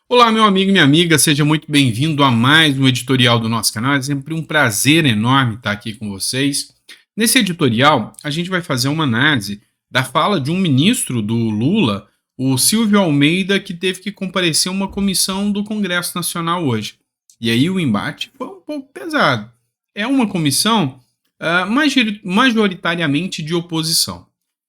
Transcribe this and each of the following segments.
Olá, meu amigo e minha amiga, seja muito bem-vindo a mais um editorial do nosso canal. É sempre um prazer enorme estar aqui com vocês. Nesse editorial, a gente vai fazer uma análise da fala de um ministro do Lula, o Silvio Almeida, que teve que comparecer a uma comissão do Congresso Nacional hoje. E aí o embate foi um pouco pesado. É uma comissão majoritariamente de oposição.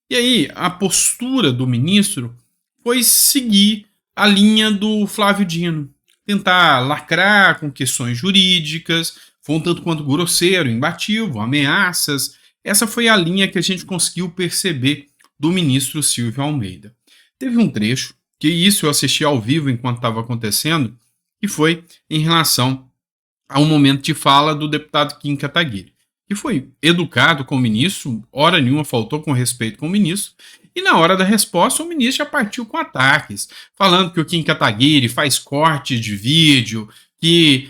E aí a postura do ministro foi seguir a linha do Flávio Dino, tentar lacrar com questões jurídicas, foi um tanto quanto grosseiro, imbativo, ameaças. Essa foi a linha que a gente conseguiu perceber do ministro Silvio Almeida. Teve um trecho, que isso eu assisti ao vivo enquanto estava acontecendo, que foi em relação ao momento de fala do deputado Kim Kataguiri, que foi educado com o ministro, hora nenhuma faltou com respeito com o ministro, e na hora da resposta o ministro já partiu com ataques, falando que o Kim Kataguiri faz cortes de vídeo, que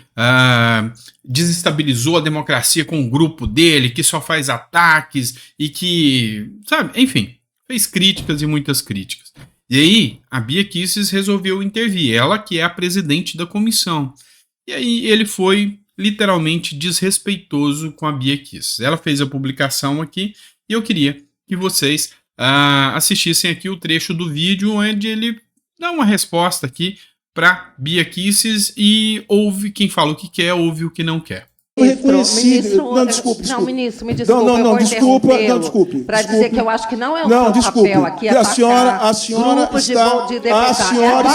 desestabilizou a democracia com o grupo dele, que só faz ataques e que, sabe, enfim, fez críticas e muitas críticas. E aí a Bia Kicis resolveu intervir, ela que é a presidente da comissão. E aí ele foi literalmente desrespeitoso com a Bia Kicis. Ela fez a publicação aqui e eu queria que vocês assistissem aqui o trecho do vídeo onde ele dá uma resposta aqui para Bia Kicis e ouve quem fala o que quer, ouve o que não quer. Reconhecido. Não, desculpe. Não, ministro, me desculpe. Não, desculpe. Para dizer que eu acho que não é o seu papel aqui a senhora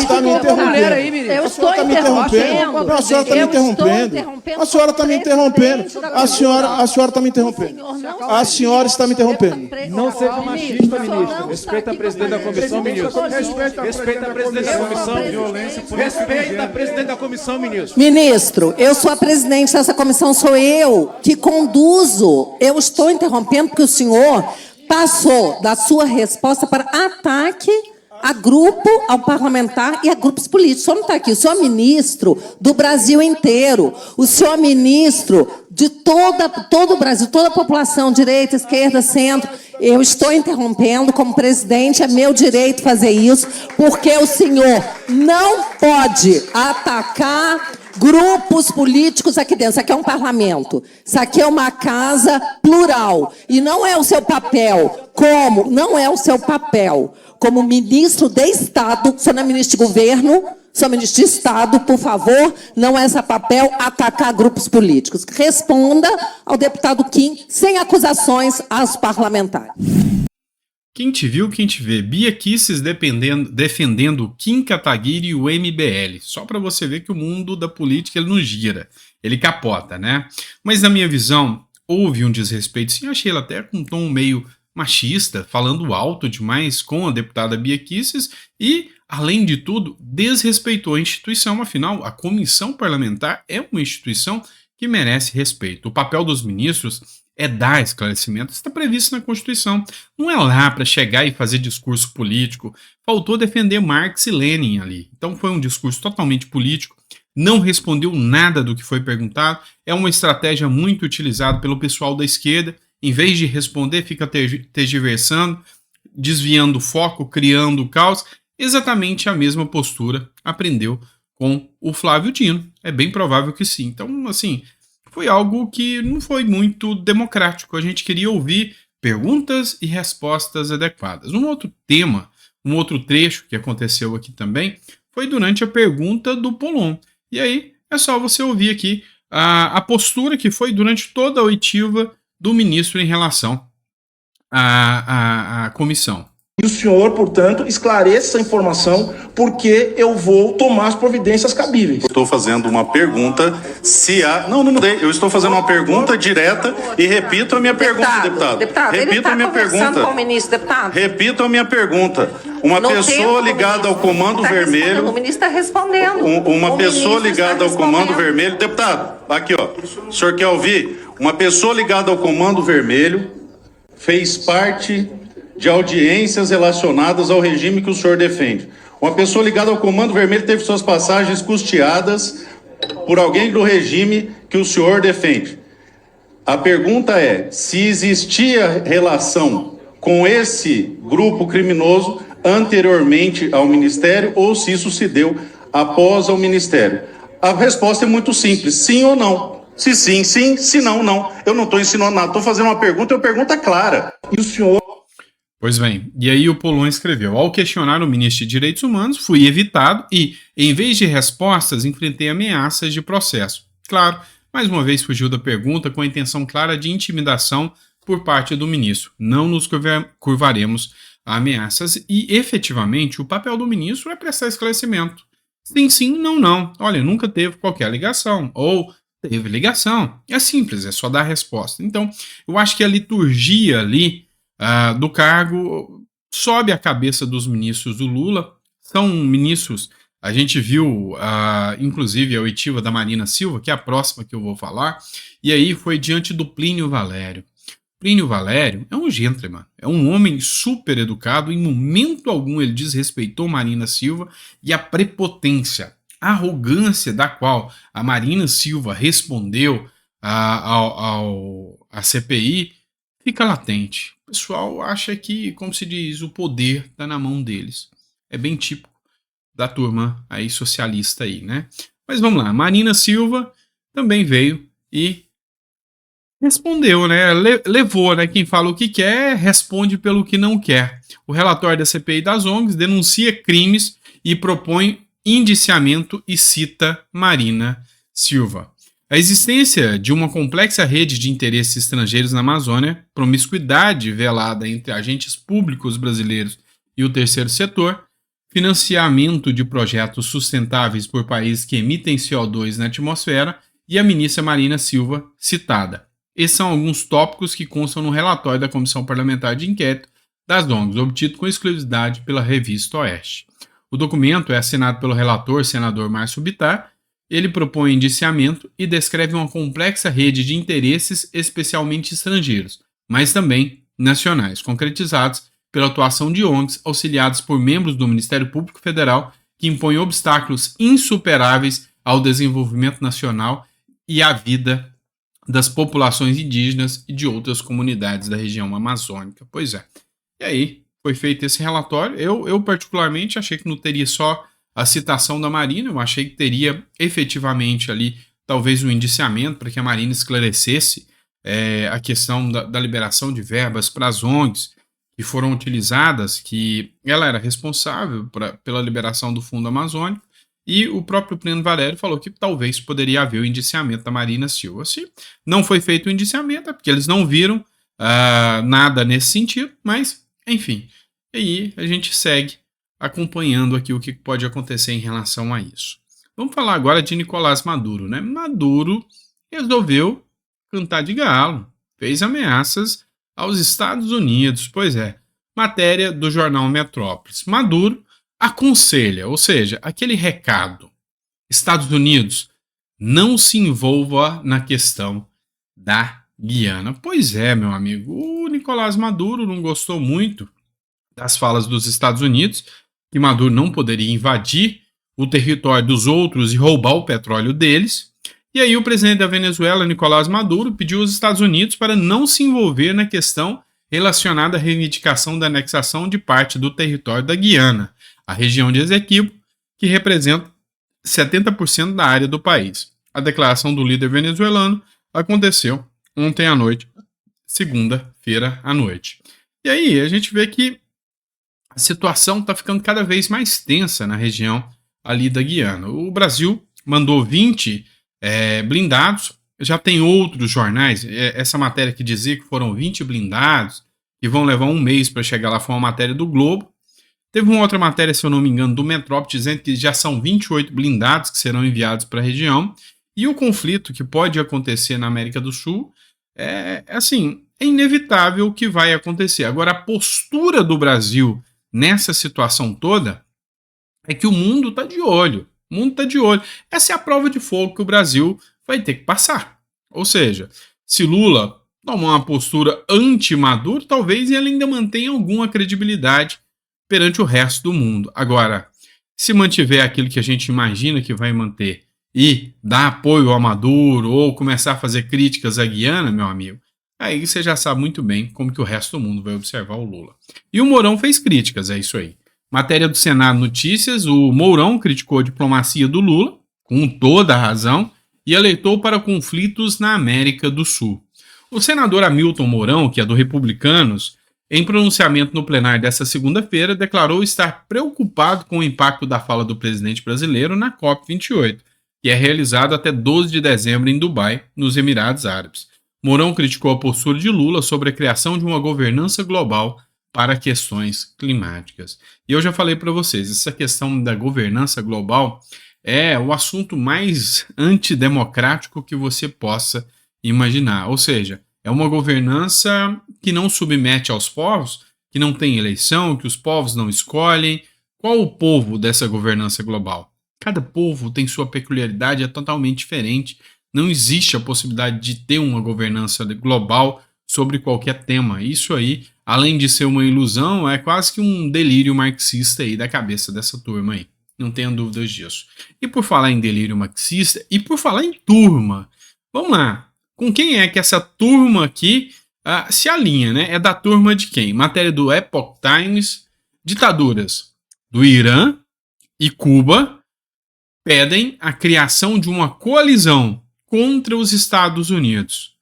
está me interrompendo. Eu estou interrompendo. A senhora está me interrompendo. A senhora está me interrompendo. A senhora está me interrompendo. A senhora está me interrompendo. Não seja machista, ministro. Respeita a presidente da comissão, ministro. Respeita a presidente da comissão. Respeita a presidente da comissão, ministro. Ministro, eu sou a presidente dessa comissão. Sou eu que conduzo. Eu estou interrompendo porque o senhor passou da sua resposta para ataque a grupo, ao parlamentar e a grupos políticos. O senhor não está aqui. O senhor é ministro do Brasil inteiro. O senhor é ministro de todo o Brasil, toda a população, direita, esquerda, centro. Eu estou interrompendo como presidente, é meu direito fazer isso, porque o senhor não pode atacar grupos políticos aqui dentro. Isso aqui é um parlamento. Isso aqui é uma casa plural. E não é o seu papel como ministro de Estado, senhor não é ministro de governo, senhor é ministro de Estado, por favor, não é esse papel atacar grupos políticos. Responda ao deputado Kim sem acusações aos parlamentares. Quem te viu, quem te vê. Bia Kicis defendendo o Kim Kataguiri e o MBL. Só para você ver que o mundo da política ele não gira. Ele capota, né? Mas na minha visão, houve um desrespeito. Sim, eu achei ela até com um tom meio machista, falando alto demais com a deputada Bia Kicis e, além de tudo, desrespeitou a instituição. Afinal, a comissão parlamentar é uma instituição que merece respeito. O papel dos ministros é dar esclarecimento, está previsto na Constituição. Não é lá para chegar e fazer discurso político. Faltou defender Marx e Lenin ali. Então foi um discurso totalmente político, não respondeu nada do que foi perguntado. É uma estratégia muito utilizada pelo pessoal da esquerda. Em vez de responder, fica tergiversando, desviando o foco, criando o caos. Exatamente a mesma postura aprendeu com o Flávio Dino. É bem provável que sim. Então, assim, foi algo que não foi muito democrático. A gente queria ouvir perguntas e respostas adequadas. Um outro tema, um outro trecho que aconteceu aqui também, foi durante a pergunta do Polon. E aí, é só você ouvir aqui a postura que foi durante toda a oitiva do ministro em relação à comissão. E o senhor, portanto, esclareça essa informação, porque eu vou tomar as providências cabíveis. Estou fazendo uma pergunta se há... Não mudei. Eu estou fazendo uma pergunta direta e repito a minha pergunta, deputado. Repito a minha pergunta. Com o ministro, deputado. Repito a minha pergunta. Uma pessoa ligada ao Comando Vermelho... O ministro está respondendo. Uma pessoa ligada ao Comando Vermelho... Deputado, aqui, ó. O senhor quer ouvir? Uma pessoa ligada ao Comando Vermelho fez parte de audiências relacionadas ao regime que o senhor defende. Uma pessoa ligada ao Comando Vermelho teve suas passagens custeadas por alguém do regime que o senhor defende. A pergunta é se existia relação com esse grupo criminoso anteriormente ao Ministério ou se isso se deu após ao Ministério? A resposta é muito simples, sim ou não. Se sim, sim, se não, não. Eu não estou ensinando nada, estou fazendo uma pergunta, é uma pergunta clara. E o senhor... Pois bem, e aí o Polon escreveu: ao questionar o ministro de Direitos Humanos, fui evitado e, em vez de respostas, enfrentei ameaças de processo. Claro, mais uma vez fugiu da pergunta com a intenção clara de intimidação por parte do ministro. Não nos curvaremos a ameaças e, efetivamente, o papel do ministro é prestar esclarecimento. Sim, sim, não, não. Olha, nunca teve qualquer ligação. Ou teve ligação. É simples, é só dar a resposta. Então, eu acho que a liturgia ali do cargo sobe a cabeça dos ministros do Lula. São ministros, a gente viu, inclusive, a oitiva da Marina Silva, que é a próxima que eu vou falar, e aí foi diante do Plínio Valério. Plínio Valério é um gentleman, é um homem super educado, em momento algum ele desrespeitou Marina Silva, e a prepotência, a arrogância da qual a Marina Silva respondeu à CPI fica latente. O pessoal acha que, como se diz, o poder está na mão deles. É bem típico da turma aí socialista aí, né? Mas vamos lá, Marina Silva também veio e respondeu, né? Levou, né? Quem fala o que quer, responde pelo que não quer. O relatório da CPI das ONGs denuncia crimes e propõe indiciamento e cita Marina Silva. A existência de uma complexa rede de interesses estrangeiros na Amazônia, promiscuidade velada entre agentes públicos brasileiros e o terceiro setor, financiamento de projetos sustentáveis por países que emitem CO2 na atmosfera e a ministra Marina Silva citada. Esses são alguns tópicos que constam no relatório da Comissão Parlamentar de Inquérito das ONGs, obtido com exclusividade pela Revista Oeste. O documento é assinado pelo relator, senador Márcio Bittar. Ele propõe indiciamento e descreve uma complexa rede de interesses, especialmente estrangeiros, mas também nacionais, concretizados pela atuação de ONGs auxiliadas por membros do Ministério Público Federal que impõem obstáculos insuperáveis ao desenvolvimento nacional e à vida das populações indígenas e de outras comunidades da região amazônica. Pois é. E aí, foi feito esse relatório. Eu particularmente achei que não teria só a citação da Marina, eu achei que teria efetivamente ali talvez um indiciamento para que a Marina esclarecesse a questão da liberação de verbas para as ONGs que foram utilizadas, que ela era responsável pela liberação do Fundo Amazônico, e o próprio Plínio Valério falou que talvez poderia haver o indiciamento da Marina Silva. Se não foi feito o indiciamento, é porque eles não viram nada nesse sentido, mas, enfim, e aí a gente segue acompanhando aqui o que pode acontecer em relação a isso. Vamos falar agora de Nicolás Maduro, né? Maduro resolveu cantar de galo, fez ameaças aos Estados Unidos. Pois é, matéria do jornal Metrópolis. Maduro aconselha, ou seja, aquele recado: Estados Unidos, não se envolva na questão da Guiana. Pois é, meu amigo, o Nicolás Maduro não gostou muito das falas dos Estados Unidos, que Maduro não poderia invadir o território dos outros e roubar o petróleo deles. E aí o presidente da Venezuela, Nicolás Maduro, pediu aos Estados Unidos para não se envolver na questão relacionada à reivindicação da anexação de parte do território da Guiana, a região de Essequibo, que representa 70% da área do país. A declaração do líder venezuelano aconteceu ontem à noite, segunda-feira à noite. E aí a gente vê que a situação está ficando cada vez mais tensa na região ali da Guiana. O Brasil mandou 20 blindados, já tem outros jornais, essa matéria que dizia que foram 20 blindados, que vão levar um mês para chegar lá, foi uma matéria do Globo. Teve uma outra matéria, se eu não me engano, do Metrópolis, dizendo que já são 28 blindados que serão enviados para a região. E o conflito que pode acontecer na América do Sul é inevitável que vai acontecer. Agora, a postura do Brasil nessa situação toda é que o mundo está de olho. O mundo está de olho. Essa é a prova de fogo que o Brasil vai ter que passar. Ou seja, se Lula tomar uma postura anti-Maduro, talvez ele ainda mantenha alguma credibilidade perante o resto do mundo. Agora, se mantiver aquilo que a gente imagina que vai manter e dar apoio a Maduro ou começar a fazer críticas à Guiana, meu amigo, aí você já sabe muito bem como que o resto do mundo vai observar o Lula. E o Mourão fez críticas, é isso aí. Matéria do Senado Notícias, o Mourão criticou a diplomacia do Lula, com toda a razão, e alertou para conflitos na América do Sul. O senador Hamilton Mourão, que é do Republicanos, em pronunciamento no plenário desta segunda-feira, declarou estar preocupado com o impacto da fala do presidente brasileiro na COP28, que é realizado até 12 de dezembro em Dubai, nos Emirados Árabes. Mourão criticou a postura de Lula sobre a criação de uma governança global para questões climáticas. E eu já falei para vocês, essa questão da governança global é o assunto mais antidemocrático que você possa imaginar. Ou seja, é uma governança que não submete aos povos, que não tem eleição, que os povos não escolhem. Qual o povo dessa governança global? Cada povo tem sua peculiaridade, é totalmente diferente. Não existe a possibilidade de ter uma governança global sobre qualquer tema. Isso aí, além de ser uma ilusão, é quase que um delírio marxista aí da cabeça dessa turma aí. Não tenha dúvidas disso. E por falar em delírio marxista, e por falar em turma, vamos lá. Com quem é que essa turma aqui se alinha, né? É da turma de quem? Matéria do Epoch Times, ditaduras do Irã e Cuba pedem a criação de uma coalizão contra os Estados Unidos.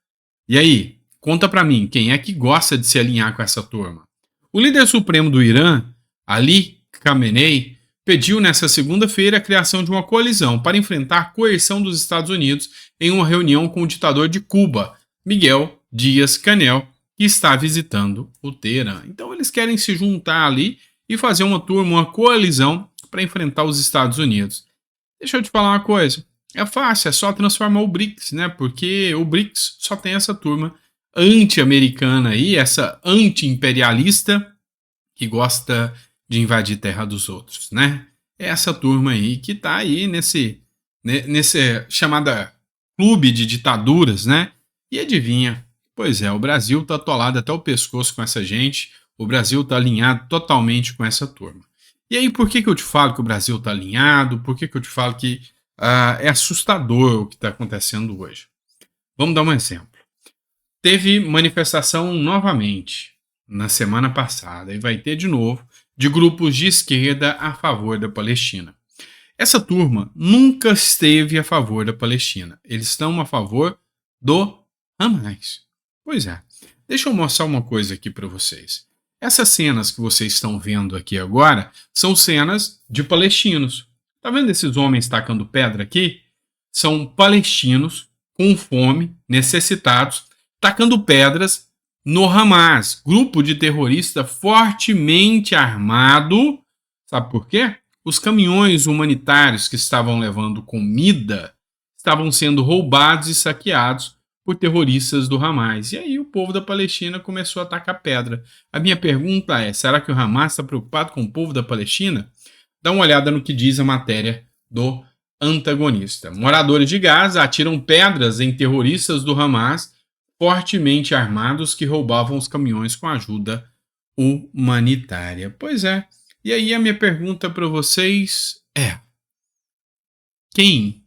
E aí, conta pra mim, quem é que gosta de se alinhar com essa turma? O líder supremo do Irã, Ali Khamenei, pediu nesta segunda-feira a criação de uma coalizão para enfrentar a coerção dos Estados Unidos em uma reunião com o ditador de Cuba, Miguel Díaz-Canel, que está visitando o Teherã. Então eles querem se juntar ali e fazer uma turma, uma coalizão para enfrentar os Estados Unidos. Deixa eu te falar uma coisa, é fácil, é só transformar o BRICS, né? Porque o BRICS só tem essa turma anti-americana aí, essa anti-imperialista que gosta de invadir terra dos outros, né? É essa turma aí que tá aí nesse chamada clube de ditaduras, né? E adivinha, pois é, o Brasil tá atolado até o pescoço com essa gente, o Brasil tá alinhado totalmente com essa turma. E aí, por que eu te falo que o Brasil tá alinhado? Por que eu te falo que é assustador o que está acontecendo hoje? Vamos dar um exemplo. Teve manifestação novamente na semana passada, e vai ter de novo, de grupos de esquerda a favor da Palestina. Essa turma nunca esteve a favor da Palestina. Eles estão a favor do Hamas. Pois é. Deixa eu mostrar uma coisa aqui para vocês. Essas cenas que vocês estão vendo aqui agora são cenas de palestinos. Tá vendo esses homens tacando pedra aqui? São palestinos com fome, necessitados, tacando pedras no Hamas, grupo de terrorista fortemente armado. Sabe por quê? Os caminhões humanitários que estavam levando comida estavam sendo roubados e saqueados por terroristas do Hamas. E aí o povo da Palestina começou a atacar pedra. A minha pergunta é, será que o Hamas está preocupado com o povo da Palestina? Dá uma olhada no que diz a matéria do antagonista. Moradores de Gaza atiram pedras em terroristas do Hamas fortemente armados que roubavam os caminhões com ajuda humanitária. Pois é. E aí a minha pergunta para vocês é: quem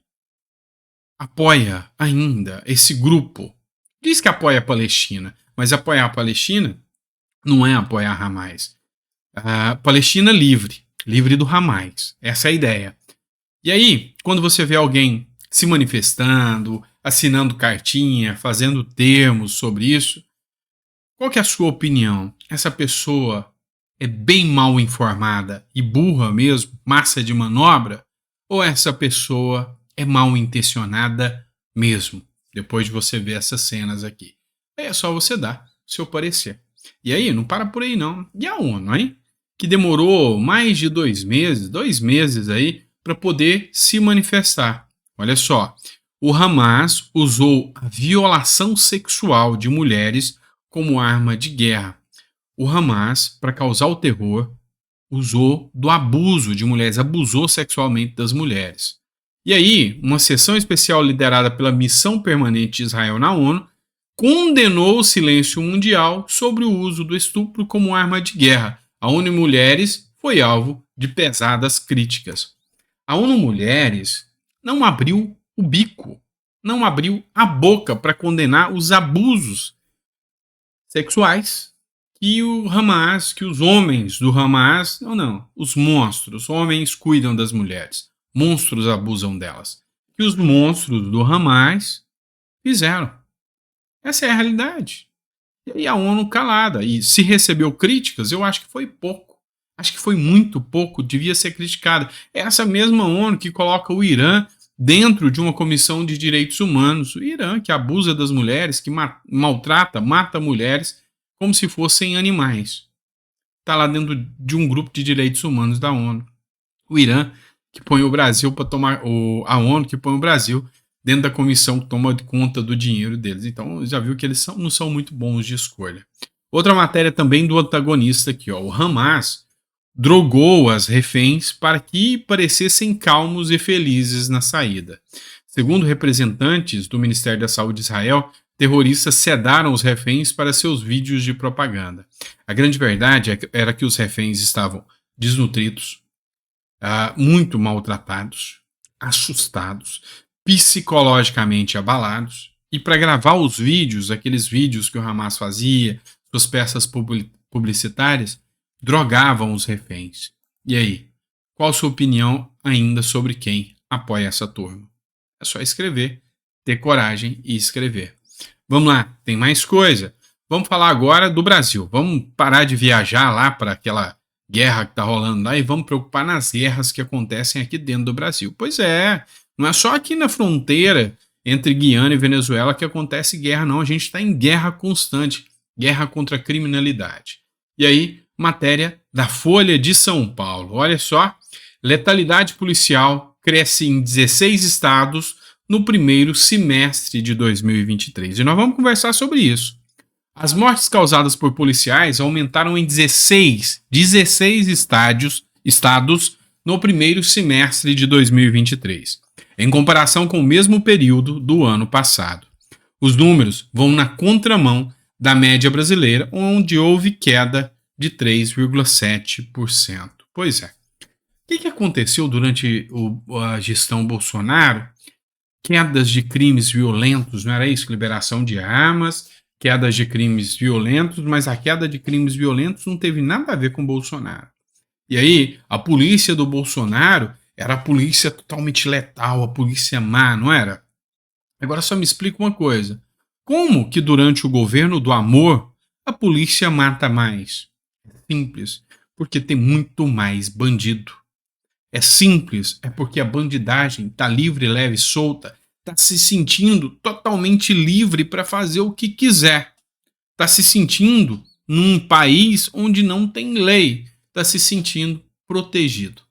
apoia ainda esse grupo? Diz que apoia a Palestina, mas apoiar a Palestina não é apoiar a Hamas. A Palestina livre do Hamas. Essa é a ideia. E aí, quando você vê alguém se manifestando, assinando cartinha, fazendo termos sobre isso, qual que é a sua opinião? Essa pessoa é bem mal informada e burra mesmo, massa de manobra? Ou essa pessoa é mal intencionada mesmo? Depois de você ver essas cenas aqui. É só você dar o seu parecer. E aí, não para por aí não. E a ONU, hein? Que demorou mais de 2 meses aí, para poder se manifestar. Olha só, o Hamas usou a violação sexual de mulheres como arma de guerra. O Hamas, para causar o terror, usou do abuso de mulheres, abusou sexualmente das mulheres. E aí, uma sessão especial liderada pela Missão Permanente de Israel na ONU condenou o silêncio mundial sobre o uso do estupro como arma de guerra. A ONU Mulheres foi alvo de pesadas críticas. A ONU Mulheres não abriu o bico, não abriu a boca para condenar os abusos sexuais que o Hamas, que os homens do Hamas, os monstros, homens cuidam das mulheres, monstros abusam delas, que os monstros do Hamas fizeram. Essa é a realidade. E aí a ONU calada, e se recebeu críticas, eu acho que foi pouco, acho que foi muito pouco, devia ser criticada. É essa mesma ONU que coloca o Irã dentro de uma comissão de direitos humanos, o Irã que abusa das mulheres, que maltrata, mata mulheres, como se fossem animais. Está lá dentro de um grupo de direitos humanos da ONU. O Irã que põe o Brasil para tomar... a ONU que põe o Brasil dentro da comissão que toma conta do dinheiro deles. Então, já viu que eles não são muito bons de escolha. Outra matéria também do antagonista aqui, ó. O Hamas drogou as reféns para que parecessem calmos e felizes na saída. Segundo representantes do Ministério da Saúde de Israel, terroristas sedaram os reféns para seus vídeos de propaganda. A grande verdade era que os reféns estavam desnutridos, muito maltratados, assustados, psicologicamente abalados, e para gravar os vídeos, aqueles vídeos que o Hamas fazia, suas peças publicitárias, drogavam os reféns. E aí, qual a sua opinião ainda sobre quem apoia essa turma? É só escrever, ter coragem e escrever. Vamos lá, tem mais coisa. Vamos falar agora do Brasil. Vamos parar de viajar lá para aquela guerra que está rolando lá e vamos preocupar nas guerras que acontecem aqui dentro do Brasil. Pois é, não é só aqui na fronteira entre Guiana e Venezuela que acontece guerra, não. A gente está em guerra constante, guerra contra a criminalidade. E aí, matéria da Folha de São Paulo. Olha só, letalidade policial cresce em 16 estados no primeiro semestre de 2023. E nós vamos conversar sobre isso. As mortes causadas por policiais aumentaram em 16 estados no primeiro semestre de 2023, em comparação com o mesmo período do ano passado. Os números vão na contramão da média brasileira, onde houve queda de 3,7%. Pois é. O que aconteceu durante a gestão Bolsonaro? Quedas de crimes violentos, não era isso? Liberação de armas, quedas de crimes violentos, mas a queda de crimes violentos não teve nada a ver com Bolsonaro. E aí, a polícia do Bolsonaro era a polícia totalmente letal, a polícia má, não era? Agora só me explica uma coisa. Como que durante o governo do amor, a polícia mata mais? É simples, porque tem muito mais bandido. É simples, é porque a bandidagem está livre, leve, solta, está se sentindo totalmente livre para fazer o que quiser. Está se sentindo num país onde não tem lei, está se sentindo protegido.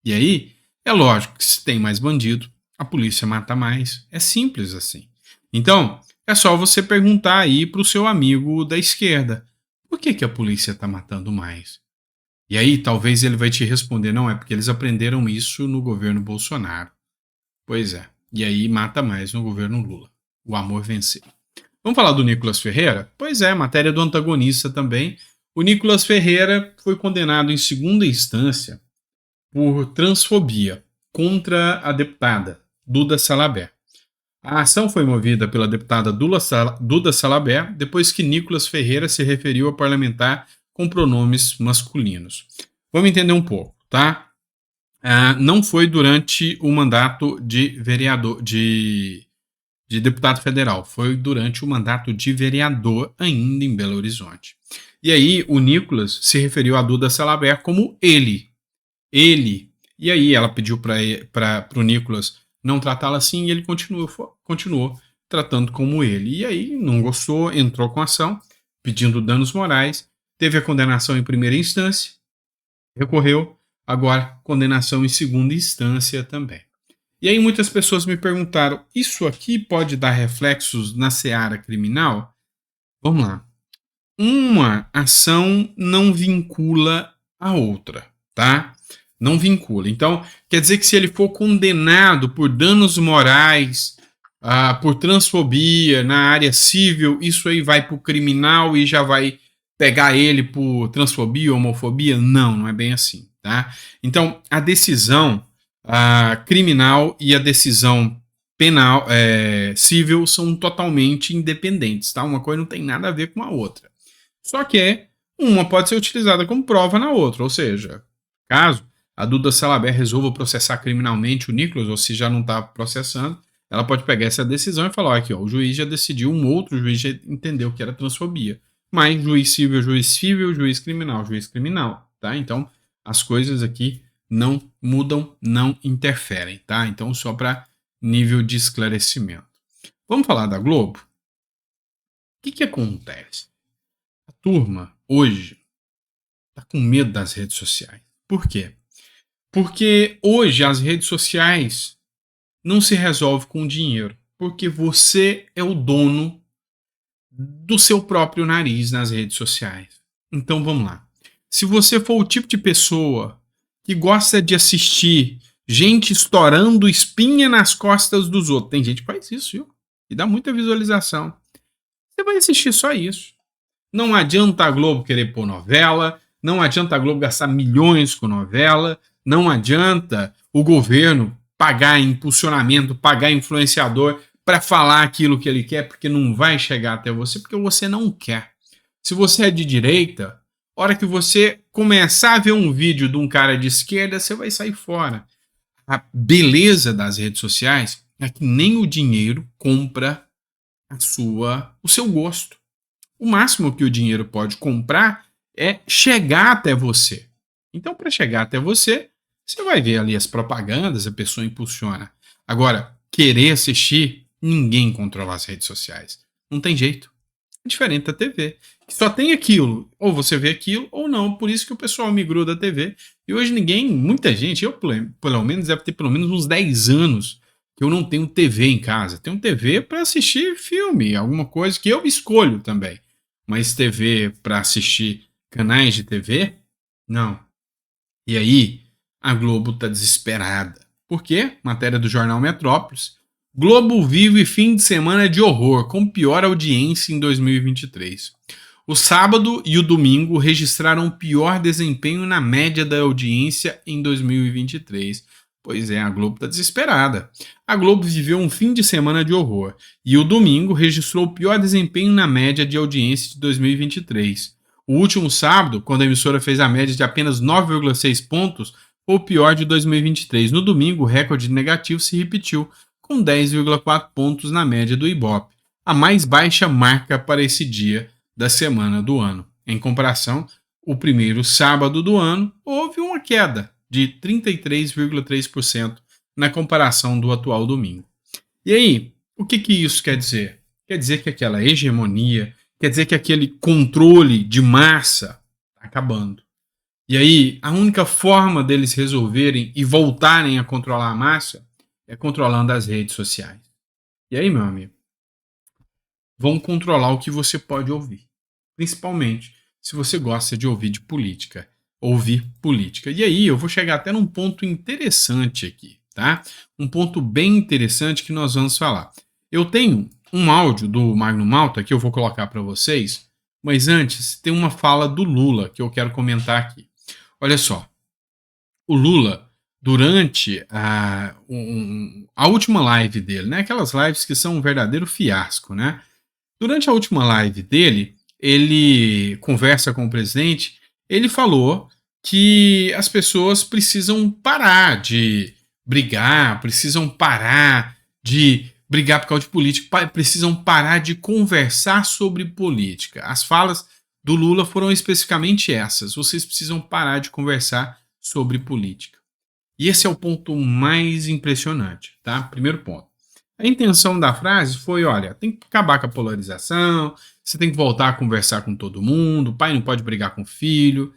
E aí, é lógico que se tem mais bandido, a polícia mata mais. É simples assim. Então, é só você perguntar aí para o seu amigo da esquerda, por que a polícia está matando mais? E aí, talvez ele vai te responder, não, é porque eles aprenderam isso no governo Bolsonaro. Pois é, e aí mata mais no governo Lula. O amor venceu. Vamos falar do Nicolas Ferreira? Pois é, matéria do antagonista também. O Nicolas Ferreira foi condenado em segunda instância por transfobia contra a deputada Duda Salabert. A ação foi movida pela deputada Duda Salabert depois que Nicolas Ferreira se referiu a parlamentar com pronomes masculinos. Vamos entender um pouco, tá? Não foi durante o mandato de vereador, de deputado federal, foi durante o mandato de vereador ainda em Belo Horizonte. E aí o Nicolas se referiu a Duda Salabert como ele. E aí ela pediu para o Nicolas não tratá-la assim e ele continuou tratando como ele. E aí não gostou, entrou com ação, pedindo danos morais, teve a condenação em primeira instância, recorreu, agora condenação em segunda instância também. E aí muitas pessoas me perguntaram, isso aqui pode dar reflexos na seara criminal? Vamos lá. Uma ação não vincula a outra, tá? Não vincula. Então, quer dizer que se ele for condenado por danos morais, por transfobia na área civil, isso aí vai para o criminal e já vai pegar ele por transfobia, homofobia? Não, não é bem assim, tá? Então, a decisão criminal e a decisão penal, civil, são totalmente independentes, tá? Uma coisa não tem nada a ver com a outra. Só que uma pode ser utilizada como prova na outra, ou seja, caso a Duda Salabert resolva processar criminalmente o Nicolas, ou se já não está processando, ela pode pegar essa decisão e falar, aqui, ó, o juiz já decidiu, um outro juiz já entendeu que era transfobia. Mas juiz civil, juiz criminal, tá? Então, as coisas aqui não mudam, não interferem, tá? Então, só para nível de esclarecimento. Vamos falar da Globo? O que acontece? A turma, hoje, tá com medo das redes sociais. Por quê? Porque hoje as redes sociais não se resolvem com dinheiro. Porque você é o dono do seu próprio nariz nas redes sociais. Então vamos lá. Se você for o tipo de pessoa que gosta de assistir gente estourando espinha nas costas dos outros, tem gente que faz isso, viu? E dá muita visualização. Você vai assistir só isso. Não adianta a Globo querer pôr novela, não adianta a Globo gastar milhões com novela, não adianta o governo pagar impulsionamento, pagar influenciador para falar aquilo que ele quer, porque não vai chegar até você, porque você não quer. Se você é de direita, a hora que você começar a ver um vídeo de um cara de esquerda, você vai sair fora. A beleza das redes sociais é que nem o dinheiro compra o seu gosto. O máximo que o dinheiro pode comprar é chegar até você. Então, para chegar até você, você vai ver ali as propagandas, a pessoa impulsiona. Agora, querer assistir, ninguém controla as redes sociais. Não tem jeito. É diferente da TV. Só tem aquilo. Ou você vê aquilo, ou não. Por isso que o pessoal migrou da TV. E hoje muita gente, eu pelo menos, deve ter pelo menos uns 10 anos que eu não tenho TV em casa. Tenho TV para assistir filme, alguma coisa que eu escolho também. Mas TV para assistir canais de TV, não. E aí, a Globo tá desesperada. Por quê? Matéria do jornal Metrópolis. Globo vive fim de semana de horror, com pior audiência em 2023. O sábado e o domingo registraram pior desempenho na média da audiência em 2023. Pois é, a Globo está desesperada. A Globo viveu um fim de semana de horror e o domingo registrou o pior desempenho na média de audiência de 2023. O último sábado, quando a emissora fez a média de apenas 9,6 pontos, foi o pior de 2023. No domingo, o recorde negativo se repetiu, com 10,4 pontos na média do Ibope, a mais baixa marca para esse dia da semana do ano. Em comparação, o primeiro sábado do ano houve uma queda de 33,3% na comparação do atual domingo. E aí, o que isso quer dizer? Quer dizer que aquela hegemonia, quer dizer que aquele controle de massa está acabando. E aí, a única forma deles resolverem e voltarem a controlar a massa é controlando as redes sociais. E aí, meu amigo, vão controlar o que você pode ouvir. Principalmente se você gosta de ouvir de política. Ouvir política. E aí, eu vou chegar até num ponto interessante aqui, tá? Um ponto bem interessante que nós vamos falar. Eu tenho um áudio do Magno Malta que eu vou colocar para vocês, mas antes tem uma fala do Lula que eu quero comentar aqui. Olha só, o Lula, durante a última live dele, né? Aquelas lives que são um verdadeiro fiasco, né? Durante a última live dele, ele conversa com o presidente, ele falou que as pessoas precisam parar de brigar, precisam parar de brigar por causa de política, precisam parar de conversar sobre política. As falas do Lula foram especificamente essas. Vocês precisam parar de conversar sobre política. E esse é o ponto mais impressionante, tá? Primeiro ponto. A intenção da frase foi, olha, tem que acabar com a polarização, você tem que voltar a conversar com todo mundo, o pai não pode brigar com o filho.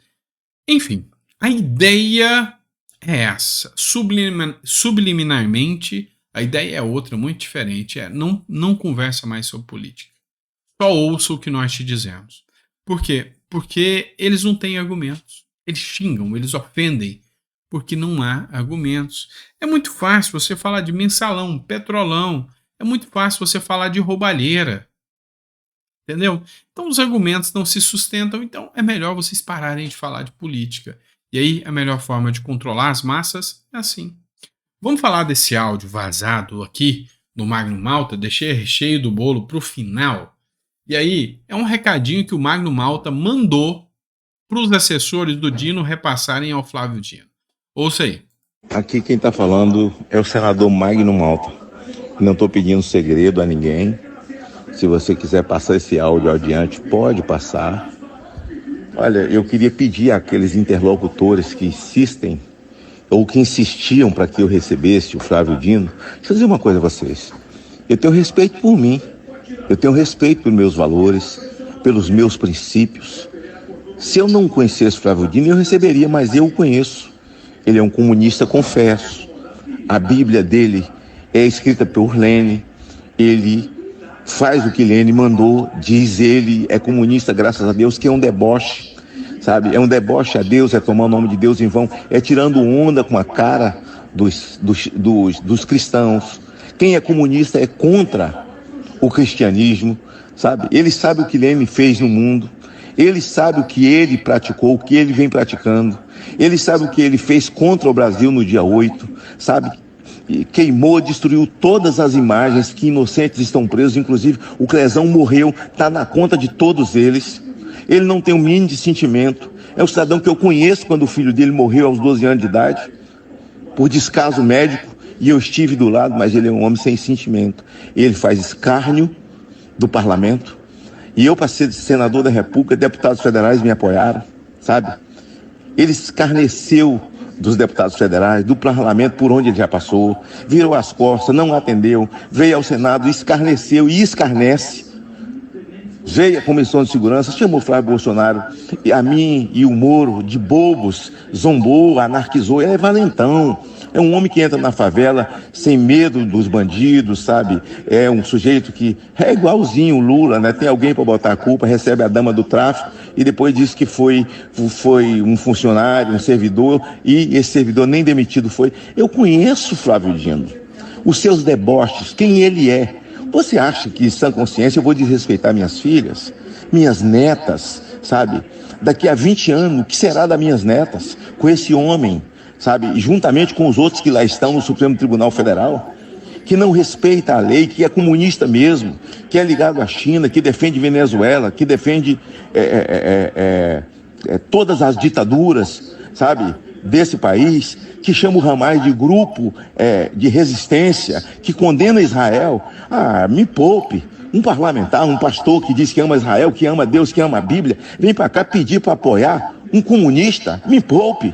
Enfim, a ideia é essa. Subliminarmente, a ideia é outra, muito diferente. Não conversa mais sobre política. Só ouça o que nós te dizemos. Por quê? Porque eles não têm argumentos. Eles xingam, eles ofendem, porque não há argumentos. É muito fácil você falar de mensalão, petrolão. É muito fácil você falar de roubalheira. Entendeu? Então os argumentos não se sustentam, então é melhor vocês pararem de falar de política. E aí a melhor forma de controlar as massas é assim. Vamos falar desse áudio vazado aqui no Magno Malta, deixei recheio do bolo para o final. E aí, é um recadinho que o Magno Malta mandou para os assessores do Dino repassarem ao Flávio Dino. Ouça aí. Aqui quem está falando é o senador Magno Malta. Não estou pedindo segredo a ninguém. Se você quiser passar esse áudio adiante, pode passar. Olha, eu queria pedir àqueles interlocutores que insistem ou que insistiam para que eu recebesse o Flávio Dino, deixa eu dizer uma coisa a vocês. Eu tenho respeito por mim, eu tenho respeito pelos meus valores, pelos meus princípios. Se eu não conhecesse o Flávio Dino, eu receberia, mas eu o conheço. Ele é um comunista, confesso. A Bíblia dele é escrita por Lênin. Ele faz o que Lênin mandou, diz ele, é comunista, graças a Deus, que é um deboche. Sabe, é um deboche a Deus, é tomar o nome de Deus em vão, é tirando onda com a cara dos cristãos. Quem é comunista é contra o cristianismo, sabe? Ele sabe o que Lênin fez no mundo, ele sabe o que ele praticou, o que ele vem praticando, ele sabe o que ele fez contra o Brasil no dia 8, sabe? E queimou, destruiu todas as imagens que inocentes estão presos, inclusive o Crezão morreu, está na conta de todos eles. Ele não tem o mínimo de sentimento. É o cidadão que eu conheço quando o filho dele morreu aos 12 anos de idade, por descaso médico, e eu estive do lado, mas ele é um homem sem sentimento. Ele faz escárnio do parlamento, e eu, para ser senador da República, deputados federais me apoiaram, sabe? Ele escarneceu dos deputados federais, do parlamento por onde ele já passou, virou as costas, não atendeu, veio ao Senado, escarneceu e escarnece. Veio a Comissão de Segurança, chamou Flávio Bolsonaro, e a mim e o Moro de bobos, zombou, anarquizou. Ele é valentão, é um homem que entra na favela sem medo dos bandidos, sabe? É um sujeito que é igualzinho o Lula, né? Tem alguém para botar a culpa, recebe a dama do tráfico e depois diz que foi um funcionário, um servidor, e esse servidor nem demitido foi. Eu conheço o Flávio Dino, os seus deboches, quem ele é. Você acha que, em sã consciência, eu vou desrespeitar minhas filhas, minhas netas, sabe? Daqui a 20 anos, o que será das minhas netas com esse homem, sabe? Juntamente com os outros que lá estão no Supremo Tribunal Federal, que não respeita a lei, que é comunista mesmo, que é ligado à China, que defende Venezuela, que defende todas as ditaduras, sabe? Desse país, que chama o Hamas de grupo de resistência, que condena Israel. Me poupe. Um parlamentar, um pastor que diz que ama Israel, que ama Deus, que ama a Bíblia, vem para cá pedir para apoiar um comunista. Me poupe.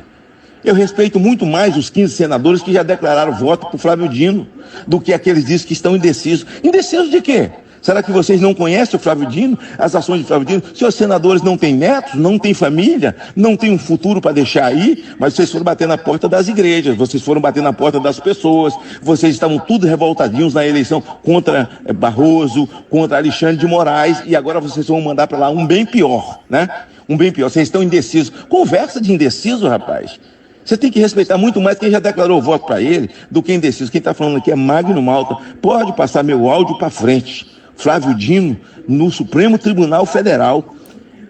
Eu respeito muito mais os 15 senadores que já declararam voto para o Flávio Dino do que aqueles dias que estão indecisos. Indecisos de quê? Será que vocês não conhecem o Flávio Dino, as ações de Flávio Dino? Seus senadores não têm netos, não têm família, não têm um futuro para deixar aí, mas vocês foram bater na porta das igrejas, vocês foram bater na porta das pessoas, vocês estavam tudo revoltadinhos na eleição contra Barroso, contra Alexandre de Moraes, e agora vocês vão mandar para lá um bem pior, né? Um bem pior, vocês estão indecisos. Conversa de indeciso, rapaz. Você tem que respeitar muito mais quem já declarou voto para ele do que indeciso. Quem está falando aqui é Magno Malta. Pode passar meu áudio para frente. Flávio Dino, no Supremo Tribunal Federal.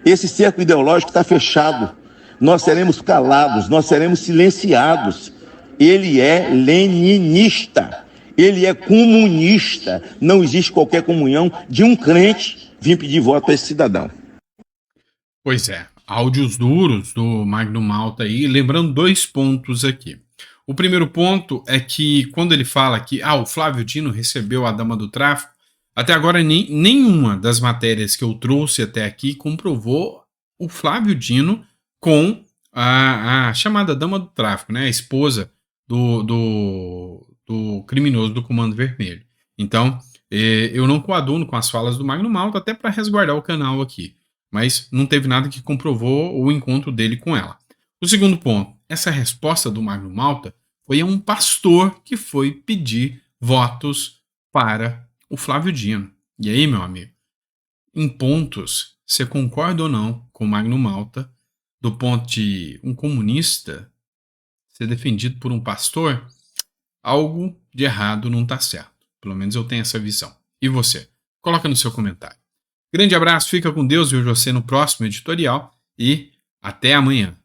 Esse cerco ideológico está fechado. Nós seremos calados, nós seremos silenciados. Ele é leninista, ele é comunista. Não existe qualquer comunhão de um crente vir pedir voto para esse cidadão. Pois é, áudios duros do Magno Malta aí, lembrando 2 pontos aqui. O primeiro ponto é que quando ele fala que o Flávio Dino recebeu a dama do tráfico, até agora nenhuma das matérias que eu trouxe até aqui comprovou o Flávio Dino com a chamada dama do tráfico, né? A esposa do criminoso do Comando Vermelho. Então, eu não coaduno com as falas do Magno Malta, até para resguardar o canal aqui. Mas não teve nada que comprovou o encontro dele com ela. O segundo ponto, essa resposta do Magno Malta foi a um pastor que foi pedir votos para o Flávio Dino. E aí, meu amigo, em pontos, você concorda ou não com o Magno Malta, do ponto de um comunista ser defendido por um pastor? Algo de errado não está certo. Pelo menos eu tenho essa visão. E você? Coloca no seu comentário. Grande abraço, fica com Deus, vejo você no próximo editorial e até amanhã.